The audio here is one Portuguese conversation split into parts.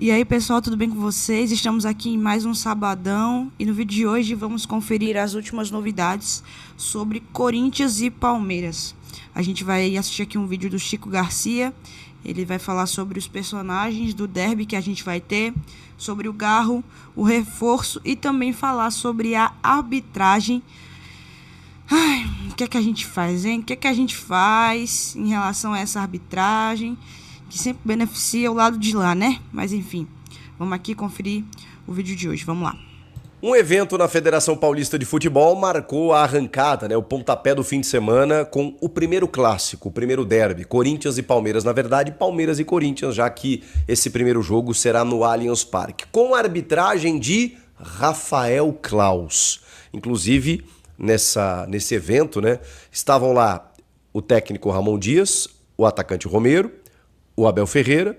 E aí, pessoal, tudo bem com vocês? Estamos aqui em mais um sabadão e no vídeo de hoje vamos conferir as últimas novidades sobre Corinthians e Palmeiras. A gente vai assistir aqui um vídeo do Chico Garcia. Ele vai falar sobre os personagens do derby que a gente vai ter, sobre o Garro, o reforço e também falar sobre a arbitragem. Ai, o que é que a gente faz, hein? O que é que a gente faz em relação a essa arbitragem que sempre beneficia o lado de lá, né? Mas enfim, vamos aqui conferir o vídeo de hoje, vamos lá. Um evento na Federação Paulista de Futebol marcou a arrancada, o pontapé do fim de semana com o primeiro clássico, o primeiro derby, Corinthians e Palmeiras. Na verdade, Palmeiras e Corinthians, já que esse primeiro jogo será no Allianz Parque, com a arbitragem de Rafael Claus. Inclusive, nesse evento, estavam lá o técnico Ramon Dias, o atacante Romero, o Abel Ferreira,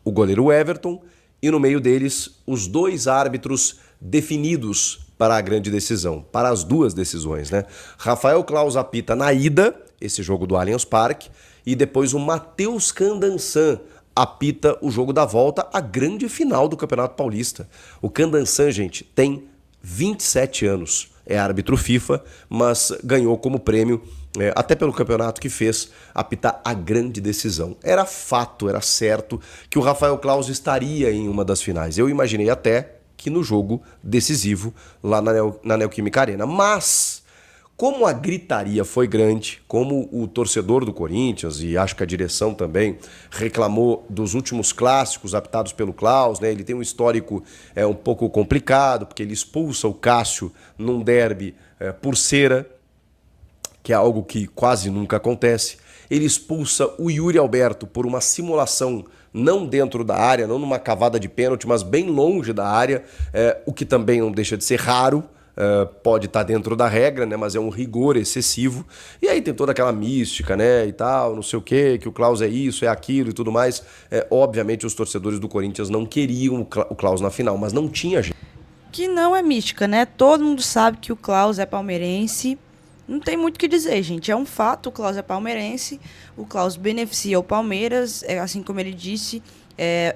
o goleiro Everton e no meio deles os dois árbitros definidos para a grande decisão, para as duas decisões, Rafael Claus apita na ida, esse jogo do Allianz Parque, e depois o Matheus Candansan apita o jogo da volta, a grande final do Campeonato Paulista. O Candansan, gente, tem 27 anos, é árbitro FIFA, mas ganhou como prêmio, até pelo campeonato que fez, apitar a grande decisão. Era fato, era certo que o Rafael Claus estaria em uma das finais. Eu imaginei até que no jogo decisivo lá na Neoquímica Arena. Mas, como a gritaria foi grande, como o torcedor do Corinthians, e acho que a direção também, reclamou dos últimos clássicos apitados pelo Claus, ele tem um histórico um pouco complicado, porque ele expulsa o Cássio num derby por cera, que é algo que quase nunca acontece. Ele expulsa o Yuri Alberto por uma simulação não dentro da área, não numa cavada de pênalti, mas bem longe da área, o que também não deixa de ser raro. Pode estar dentro da regra, mas é um rigor excessivo. E aí tem toda aquela mística, e tal, não sei o quê, que o Claus é isso, é aquilo e tudo mais. Obviamente os torcedores do Corinthians não queriam o Claus na final, mas não tinha jeito. Que não é mística, Todo mundo sabe que o Claus é palmeirense. Não tem muito o que dizer, gente. É um fato, o Claus é palmeirense. O Claus beneficia o Palmeiras, assim como ele disse.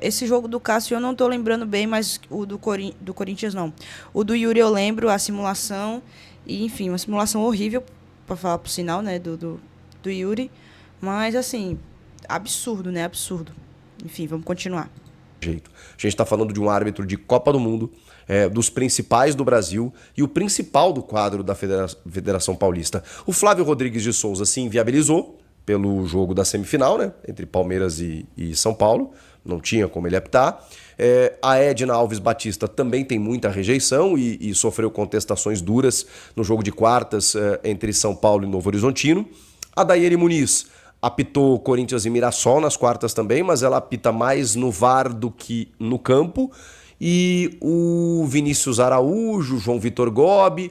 Esse jogo do Cássio eu não tô lembrando bem, mas o do Corinthians não. O do Yuri eu lembro, a simulação. E, enfim, uma simulação horrível, pra falar por sinal, do Yuri. Mas, assim, absurdo, Absurdo. Enfim, vamos continuar. Jeito. A gente está falando de um árbitro de Copa do Mundo, dos principais do Brasil e o principal do quadro da Federação Paulista. O Flávio Rodrigues de Souza se inviabilizou pelo jogo da semifinal, entre Palmeiras e São Paulo. Não tinha como ele apitar. A Edna Alves Batista também tem muita rejeição e sofreu contestações duras no jogo de quartas entre São Paulo e Novo Horizontino. A Daiane Muniz apitou Corinthians e Mirassol nas quartas também, mas ela apita mais no VAR do que no campo. E o Vinícius Araújo, João Vitor Gobi,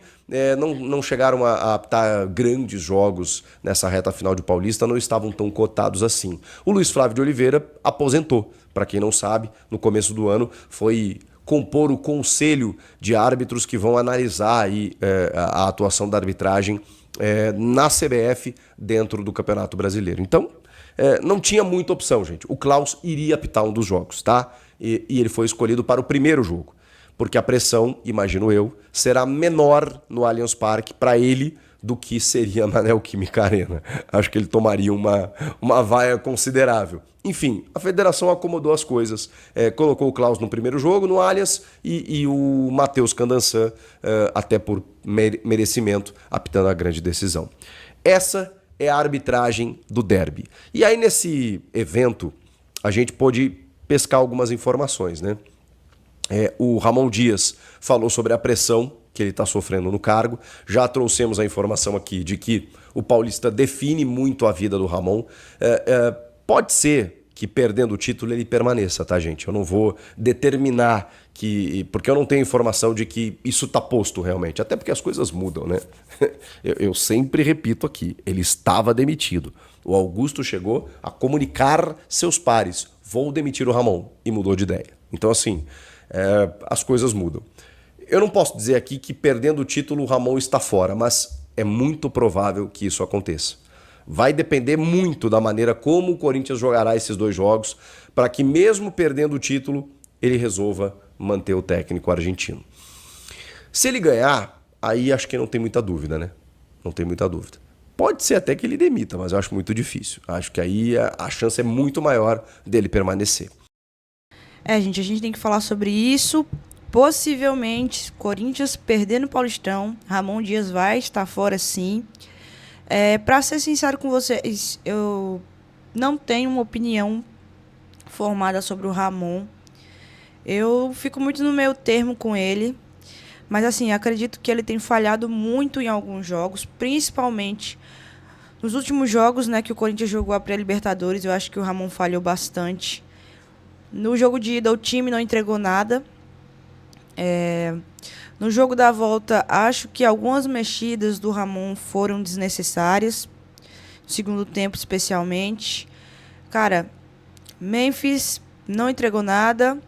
não chegaram a apitar grandes jogos nessa reta final de Paulista, não estavam tão cotados assim. O Luiz Flávio de Oliveira aposentou. Para quem não sabe, no começo do ano foi compor o conselho de árbitros que vão analisar aí, a atuação da arbitragem na CBF dentro do Campeonato Brasileiro. Então, não tinha muita opção, gente. O Claus iria apitar um dos jogos, tá? E ele foi escolhido para o primeiro jogo, porque a pressão, imagino eu, será menor no Allianz Parque para ele do que seria na Neoquímica Arena. Acho que ele tomaria uma vaia considerável. Enfim, a federação acomodou as coisas, colocou o Claus no primeiro jogo, no Allianz, e o Matheus Candansan, até por merecimento, apitando a grande decisão. Essa é a arbitragem do derby. E aí, nesse evento, a gente pôde pescar algumas informações, O Ramon Dias falou sobre a pressão que ele está sofrendo no cargo. Já trouxemos a informação aqui de que o Paulista define muito a vida do Ramon. Pode ser que perdendo o título ele permaneça, tá, gente? Eu não vou determinar porque eu não tenho informação de que isso está posto realmente, até porque as coisas mudam, Eu sempre repito aqui, ele estava demitido. O Augusto chegou a comunicar seus pares, vou demitir o Ramon, e mudou de ideia. Então, assim, as coisas mudam. Eu não posso dizer aqui que perdendo o título o Ramon está fora, mas é muito provável que isso aconteça. Vai depender muito da maneira como o Corinthians jogará esses dois jogos, para que mesmo perdendo o título, ele resolva manter o técnico argentino. Se ele ganhar, aí acho que não tem muita dúvida, né? Não tem muita dúvida. Pode ser até que ele demita, mas eu acho muito difícil. Acho que aí a chance é muito maior dele permanecer. Gente, a gente tem que falar sobre isso. Possivelmente, Corinthians perdendo o Paulistão. Ramon Dias vai estar fora, sim. Pra ser sincero com vocês, eu não tenho uma opinião formada sobre o Ramon. Eu fico muito no meio termo com ele. Mas, assim, acredito que ele tem falhado muito em alguns jogos, principalmente nos últimos jogos, né, que o Corinthians jogou a pré-Libertadores. Eu acho que o Ramon falhou bastante. No jogo de ida, o time não entregou nada. No jogo da volta, acho que algumas mexidas do Ramon foram desnecessárias. No segundo tempo, especialmente. Cara, Memphis não entregou nada.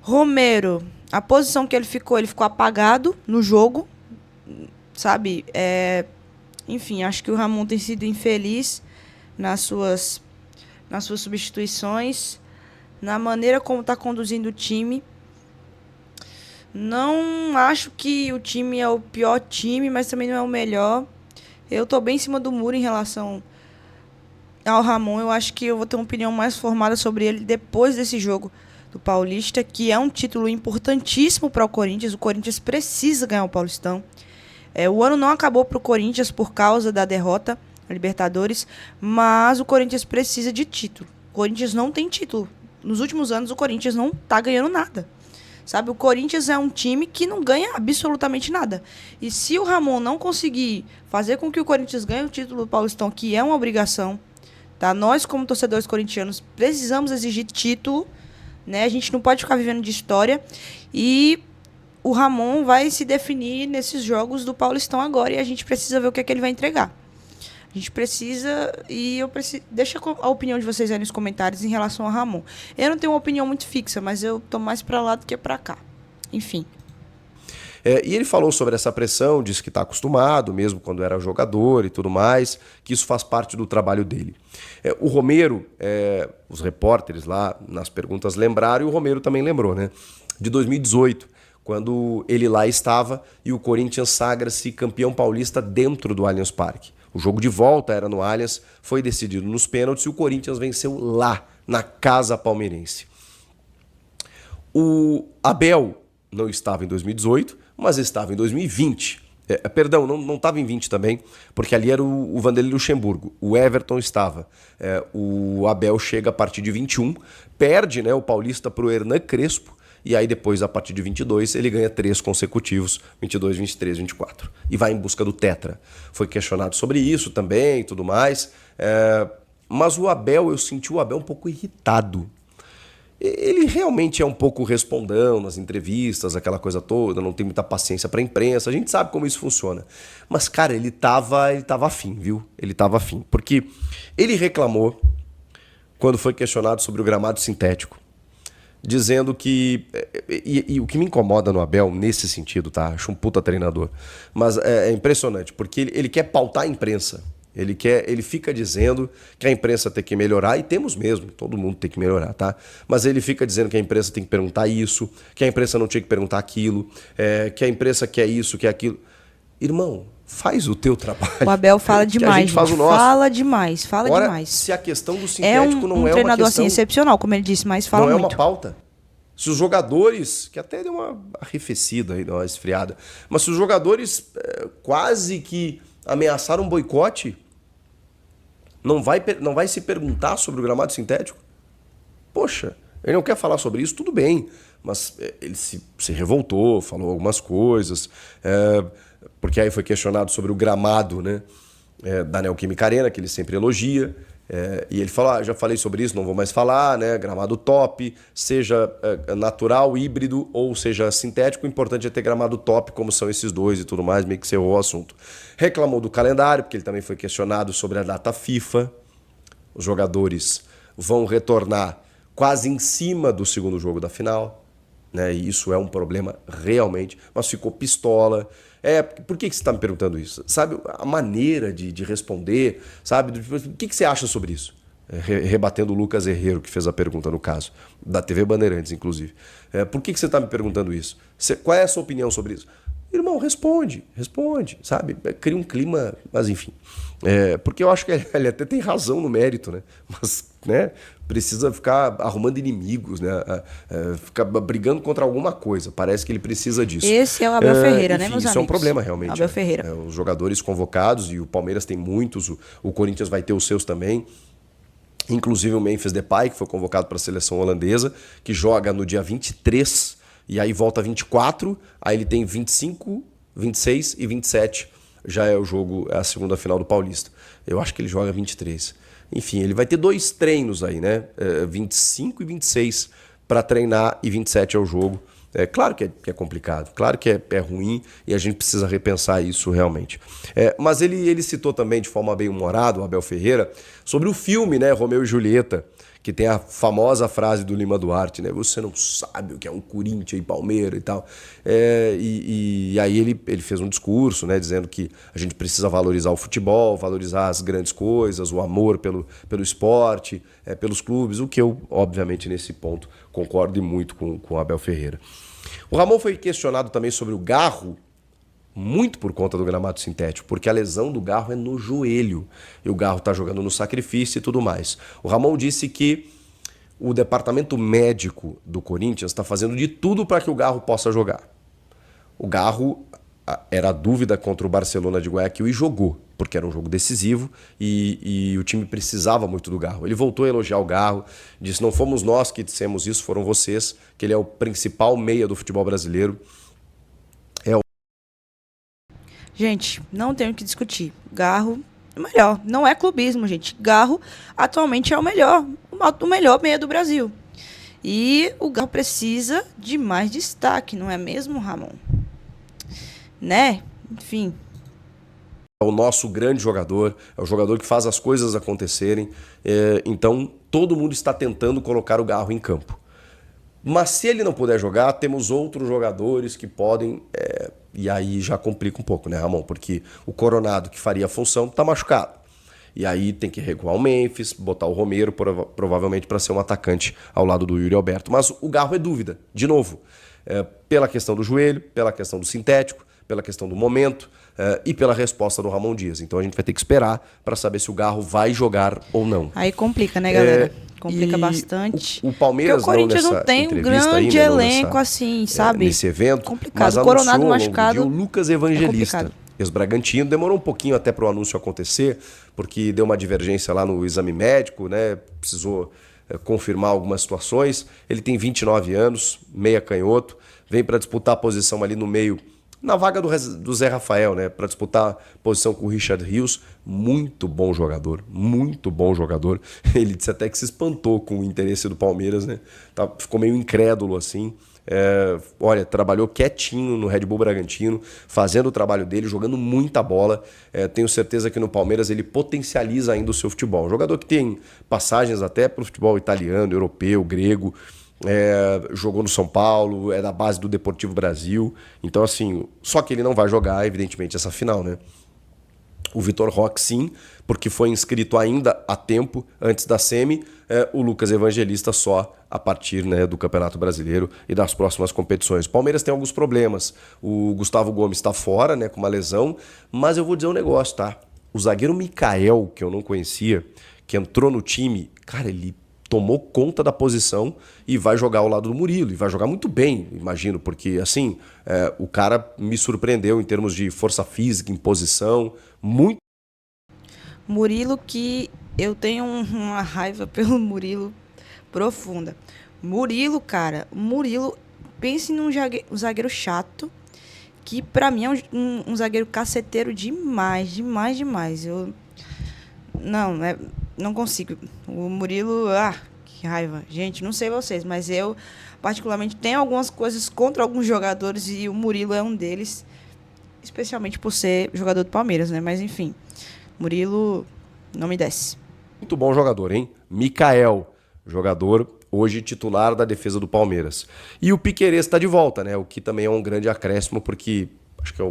Romero, a posição que ele ficou apagado no jogo, sabe? Enfim, acho que o Ramon tem sido infeliz nas suas substituições, na maneira como está conduzindo o time. Não acho que o time é o pior time, mas também não é o melhor. Eu tô bem em cima do muro em relação ao Ramon. Eu acho que eu vou ter uma opinião mais formada sobre ele depois desse jogo do Paulista, que é um título importantíssimo para o Corinthians. O Corinthians precisa ganhar o Paulistão. O ano não acabou para o Corinthians por causa da derrota na Libertadores, mas o Corinthians precisa de título. O Corinthians não tem título. Nos últimos anos, o Corinthians não está ganhando nada. Sabe, o Corinthians é um time que não ganha absolutamente nada. E se o Ramon não conseguir fazer com que o Corinthians ganhe o título do Paulistão, que é uma obrigação, tá? Nós, como torcedores corintianos, precisamos exigir título, né? A gente não pode ficar vivendo de história. E o Ramon vai se definir nesses jogos do Paulistão agora e a gente precisa ver o que é que ele vai entregar. A gente precisa, deixa a opinião de vocês aí nos comentários em relação ao Ramon. Eu não tenho uma opinião muito fixa, mas eu tô mais para lá do que para cá. Enfim. E ele falou sobre essa pressão, disse que está acostumado, mesmo quando era jogador e tudo mais, que isso faz parte do trabalho dele. O Romero, os repórteres lá nas perguntas lembraram, e o Romero também lembrou, né? De 2018, quando ele lá estava e o Corinthians sagra-se campeão paulista dentro do Allianz Parque. O jogo de volta era no Allianz, foi decidido nos pênaltis e o Corinthians venceu lá, na casa palmeirense. O Abel não estava em 2018, mas estava em 2020. Perdão, não estava em 20 também, porque ali era o Vanderlei Luxemburgo. O Everton estava. O Abel chega a partir de 21, perde, né, o Paulista para o Hernan Crespo, e aí depois, a partir de 22, ele ganha 3 consecutivos, 22, 23, 24. E vai em busca do tetra. Foi questionado sobre isso também e tudo mais. Mas o Abel, eu senti o Abel um pouco irritado. Ele realmente é um pouco respondão nas entrevistas, aquela coisa toda, não tem muita paciência para a imprensa. A gente sabe como isso funciona. Mas, cara, ele tava afim, viu? Ele tava afim. Porque ele reclamou, quando foi questionado sobre o gramado sintético, dizendo que... E o que me incomoda no Abel, nesse sentido, tá? Acho um puta treinador. Mas é impressionante, porque ele quer pautar a imprensa. Ele fica dizendo que a imprensa tem que melhorar, e temos mesmo, todo mundo tem que melhorar, tá? Mas ele fica dizendo que a imprensa tem que perguntar isso, que a imprensa não tinha que perguntar aquilo, que a imprensa quer isso, quer aquilo. Irmão, faz o teu trabalho. O Abel fala demais, a gente faz o nosso. Fala demais. Ora, se a questão do sintético não é uma questão... É um treinador assim, excepcional, como ele disse, mas fala muito. Não é uma pauta. Se os jogadores, que até deu uma arrefecida aí, deu uma esfriada, mas se os jogadores quase que ameaçaram um boicote, não vai se perguntar sobre o gramado sintético? Poxa, ele não quer falar sobre isso, tudo bem, mas ele se revoltou, falou algumas coisas, porque aí foi questionado sobre o gramado, né, da Neoquímica Arena, que ele sempre elogia, e ele falou, já falei sobre isso, não vou mais falar, né, gramado top, seja natural, híbrido ou seja sintético, o importante é ter gramado top, como são esses dois e tudo mais, meio que cerrou o assunto. Reclamou do calendário, porque ele também foi questionado sobre a data FIFA. Os jogadores vão retornar quase em cima do segundo jogo da final, né, e isso é um problema realmente, mas ficou pistola. Por que você está me perguntando isso? Sabe, a maneira de responder, sabe? O que você acha sobre isso? rebatendo o Lucas Herrero, que fez a pergunta no caso, da TV Bandeirantes, inclusive. Por que você está me perguntando isso? Qual é a sua opinião sobre isso? Irmão, responde, sabe? Cria um clima, mas enfim. Porque eu acho que ele até tem razão no mérito, né? Mas, né, precisa ficar arrumando inimigos, né? Ficar brigando contra alguma coisa. Parece que ele precisa disso. Esse é o Abel Ferreira, enfim, né, meus isso amigos? é um problema, realmente. Abel Ferreira. Os jogadores convocados, e o Palmeiras tem muitos, o Corinthians vai ter os seus também. Inclusive o Memphis Depay, que foi convocado para a seleção holandesa, que joga no dia 23, e aí volta 24, aí ele tem 25, 26 e 27. Já é o jogo, é a segunda final do Paulista. Eu acho que ele joga 23. Enfim, ele vai ter 2 treinos aí, né? 25 e 26 para treinar e 27 é o jogo. Claro que é complicado, claro que é ruim e a gente precisa repensar isso realmente. Mas ele citou também de forma bem humorada, o Abel Ferreira, sobre o filme, né, Romeu e Julieta, que tem a famosa frase do Lima Duarte, né? Você não sabe o que é um Corinthians e Palmeiras e tal. E aí ele fez um discurso, né, dizendo que a gente precisa valorizar o futebol, valorizar as grandes coisas, o amor pelo esporte, pelos clubes, o que eu, obviamente, nesse ponto, concordo muito com o Abel Ferreira. O Ramon foi questionado também sobre o Garro, muito por conta do gramado sintético, porque a lesão do Garro é no joelho. E o Garro está jogando no sacrifício e tudo mais. O Ramon disse que o departamento médico do Corinthians está fazendo de tudo para que o Garro possa jogar. O Garro era a dúvida contra o Barcelona de Guayaquil e jogou, porque era um jogo decisivo e o time precisava muito do Garro. Ele voltou a elogiar o Garro, disse: não fomos nós que dissemos isso, foram vocês, que ele é o principal meia do futebol brasileiro. Gente, não tenho o que discutir. Garro é o melhor. Não é clubismo, gente. Garro atualmente é o melhor meia do Brasil. E o Garro precisa de mais destaque, não é mesmo, Ramon? Né? Enfim. É o nosso grande jogador, é o jogador que faz as coisas acontecerem. Então, todo mundo está tentando colocar o Garro em campo. Mas se ele não puder jogar, temos outros jogadores que podem... E aí já complica um pouco, né, Ramon? Porque o Coronado, que faria a função, está machucado. E aí tem que recuar o Memphis, botar o Romero, provavelmente para ser um atacante ao lado do Yuri Alberto. Mas o Garro é dúvida, de novo. Pela questão do joelho, pela questão do sintético, pela questão do momento e pela resposta do Ramon Dias. Então a gente vai ter que esperar para saber se o Garro vai jogar ou não. Aí complica, né, galera? Complica bastante. O Palmeiras porque o Corinthians não tem um grande elenco assim, sabe? Nesse evento, complicado. mas O Coronado anunciou machucado. O Lucas Evangelista, ex-Bragantino. Demorou um pouquinho até para o anúncio acontecer, porque deu uma divergência lá no exame médico, né? Precisou confirmar algumas situações. Ele tem 29 anos, meia canhoto, vem para disputar a posição ali no meio, na vaga do Zé Rafael, né? Para disputar posição com o Richard Rios. Muito bom jogador, muito bom jogador. Ele disse até que se espantou com o interesse do Palmeiras, né? Ficou meio incrédulo assim. Olha, trabalhou quietinho no Red Bull Bragantino, fazendo o trabalho dele, jogando muita bola. Tenho certeza que no Palmeiras ele potencializa ainda o seu futebol. Um jogador que tem passagens até para o futebol italiano, europeu, grego. Jogou no São Paulo, é da base do Deportivo Brasil. Então, assim, só que ele não vai jogar, evidentemente, essa final, né? O Vitor Roque, sim, porque foi inscrito ainda a tempo, antes da semi. O Lucas Evangelista só a partir, né, do Campeonato Brasileiro e das próximas competições. O Palmeiras tem alguns problemas. O Gustavo Gomes está fora, né, com uma lesão. Mas eu vou dizer um negócio, tá? O zagueiro Mikael, que eu não conhecia, que entrou no time, cara, ele tomou conta da posição e vai jogar ao lado do Murilo. E vai jogar muito bem, imagino, porque assim, o cara me surpreendeu em termos de força física, em posição, muito. Murilo, que eu tenho uma raiva pelo Murilo profunda. Murilo, cara, pense num zagueiro chato, que pra mim é um zagueiro caceteiro demais. Eu não consigo. O Murilo, que raiva. Gente, não sei vocês, mas eu particularmente tenho algumas coisas contra alguns jogadores e o Murilo é um deles, especialmente por ser jogador do Palmeiras, né? Mas enfim, Murilo não me desce. Muito bom jogador, hein? Mikael, jogador hoje titular da defesa do Palmeiras. E o Piquerez está de volta, né? O que também é um grande acréscimo, porque acho que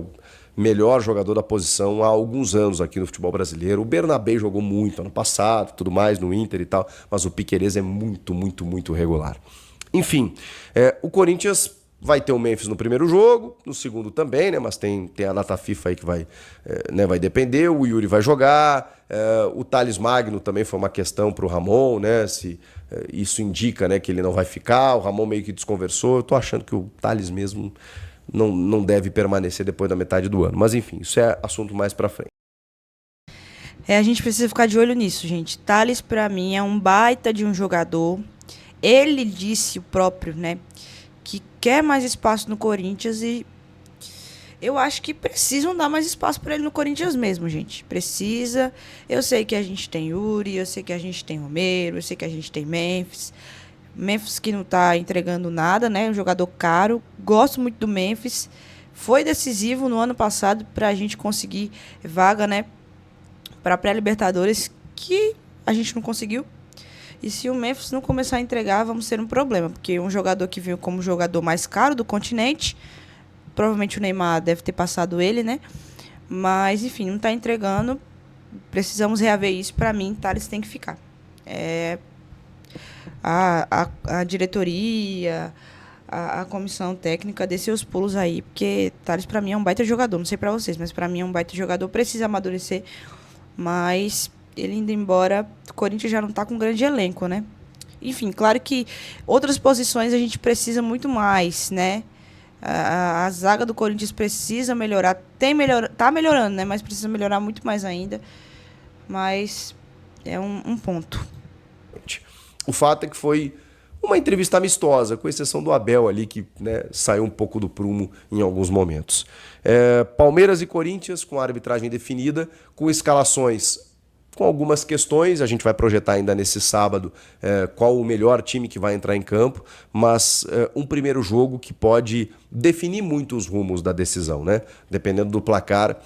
melhor jogador da posição há alguns anos aqui no futebol brasileiro. O Bernabé jogou muito ano passado, tudo mais, no Inter e tal, mas o Piquerez é muito, muito, muito regular. Enfim, o Corinthians vai ter o Memphis no primeiro jogo, no segundo também, né? Mas tem a data FIFA aí que vai depender, o Yuri vai jogar, o Thales Magno também foi uma questão para o Ramon, né? Se isso indica, né, que ele não vai ficar, o Ramon meio que desconversou, eu tô achando que o Thales mesmo não deve permanecer depois da metade do ano, mas enfim, isso é assunto mais para frente. A gente precisa ficar de olho nisso, gente. Thales, para mim, é um baita de um jogador. Ele disse o próprio, né, que quer mais espaço no Corinthians e eu acho que precisam dar mais espaço para ele no Corinthians mesmo, gente. Precisa. Eu sei que a gente tem Yuri, eu sei que a gente tem Romero, eu sei que a gente tem Memphis. Memphis que não tá entregando nada, né? Um jogador caro. Gosto muito do Memphis. Foi decisivo no ano passado para a gente conseguir vaga, né, para pré-Libertadores, que a gente não conseguiu. E se o Memphis não começar a entregar, vamos ter um problema. Porque um jogador que veio como jogador mais caro do continente, provavelmente o Neymar deve ter passado ele, né? Mas, enfim, não está entregando. Precisamos reaver isso. Para mim, Thales tem que ficar. A diretoria, a comissão técnica dê seus pulos aí. Porque Thales, para mim, é um baita jogador. Não sei para vocês, mas para mim é um baita jogador. Precisa amadurecer. Mas ele indo embora, o Corinthians já não está com um grande elenco, né? Enfim, claro que outras posições a gente precisa muito mais, né? A zaga do Corinthians precisa melhorar. Tá melhorando, né? Mas precisa melhorar muito mais ainda. Mas é um ponto. O fato é que foi uma entrevista amistosa, com exceção do Abel ali, que, né, saiu um pouco do prumo em alguns momentos. Palmeiras e Corinthians com a arbitragem definida, com escalações com algumas questões. A gente vai projetar ainda nesse sábado qual o melhor time que vai entrar em campo, mas um primeiro jogo que pode definir muito os rumos da decisão, né? Dependendo do placar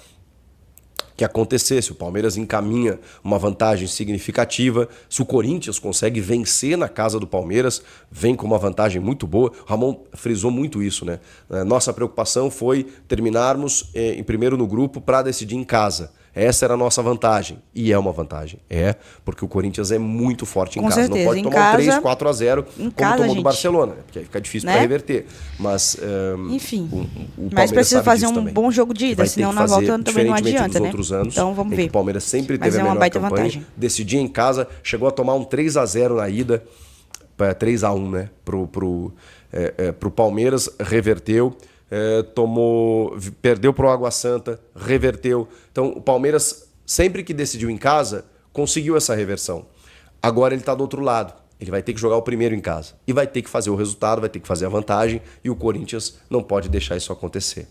que acontecer, se o Palmeiras encaminha uma vantagem significativa, se o Corinthians consegue vencer na casa do Palmeiras, vem com uma vantagem muito boa. O Ramon frisou muito isso, né? Nossa preocupação foi terminarmos em primeiro no grupo para decidir em casa. Essa era a nossa vantagem. E é uma vantagem. Porque o Corinthians é muito forte em com casa. Certeza. Não pode tomar um 3-4-0 como tomou do Barcelona, né? Porque aí fica difícil, né, para reverter. Mas, enfim, o mas precisa fazer um também. Bom jogo de ida, senão na volta também não adianta, né? Outros anos, então vamos ver. O Palmeiras sempre teve a melhor campanha, vantagem. Decidia em casa, chegou a tomar um 3-0 na ida, 3-1, né, pro Palmeiras, reverteu. Perdeu pro Água Santa, reverteu. Então o Palmeiras, sempre que decidiu em casa, conseguiu essa reversão. Agora ele está do outro lado. Ele vai ter que jogar o primeiro em casa. E vai ter que fazer o resultado, vai ter que fazer a vantagem. E o Corinthians não pode deixar isso acontecer.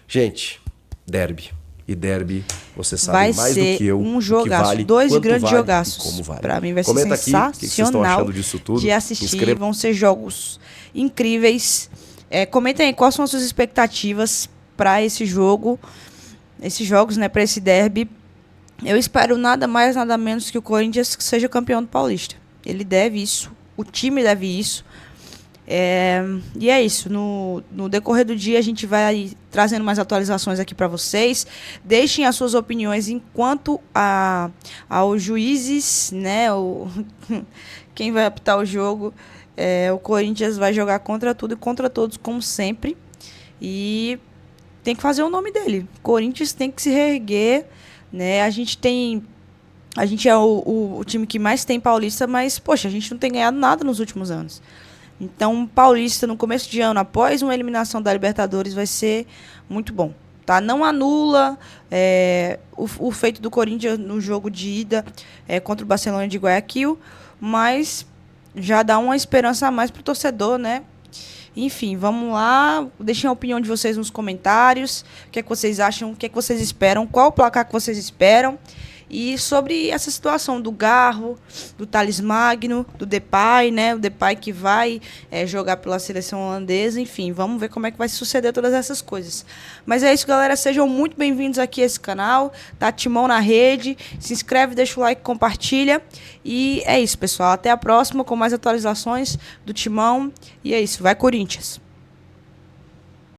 Gente, derby. E derby, você sabe mais do que eu. Um jogaço, vale, dois grandes vale jogaços. Como vale. Para mim vai Comenta ser sensacional aqui, o que vocês estão achando disso tudo. De assistir. Vão ser jogos incríveis. Comentem aí quais são as suas expectativas para esse jogo, esses jogos, né, para esse derby. Eu espero nada mais, nada menos que o Corinthians seja campeão do Paulista. Ele deve isso, o time deve isso. E é isso, no decorrer do dia a gente vai trazendo mais atualizações aqui para vocês. Deixem as suas opiniões enquanto aos juízes, né, quem vai apitar o jogo. O Corinthians vai jogar contra tudo e contra todos, como sempre. E tem que fazer o nome dele. O Corinthians tem que se reerguer, né? A gente é o time que mais tem paulista, mas, poxa, a gente não tem ganhado nada nos últimos anos. Então, paulista no começo de ano, após uma eliminação da Libertadores, vai ser muito bom. Tá? Não anula o feito do Corinthians no jogo de ida contra o Barcelona de Guayaquil, mas já dá uma esperança a mais pro torcedor, né? Enfim, vamos lá. Deixem a opinião de vocês nos comentários. O que é que vocês acham? O que é que vocês esperam? Qual o placar que vocês esperam? E sobre essa situação do Garro, do Thales Magno, do Depay, né? O Depay que vai jogar pela seleção holandesa. Enfim, vamos ver como é que vai suceder todas essas coisas. Mas é isso, galera. Sejam muito bem-vindos aqui a esse canal. Tá Timão na Rede. Se inscreve, deixa o like, compartilha. E é isso, pessoal. Até a próxima com mais atualizações do Timão. E é isso. Vai, Corinthians!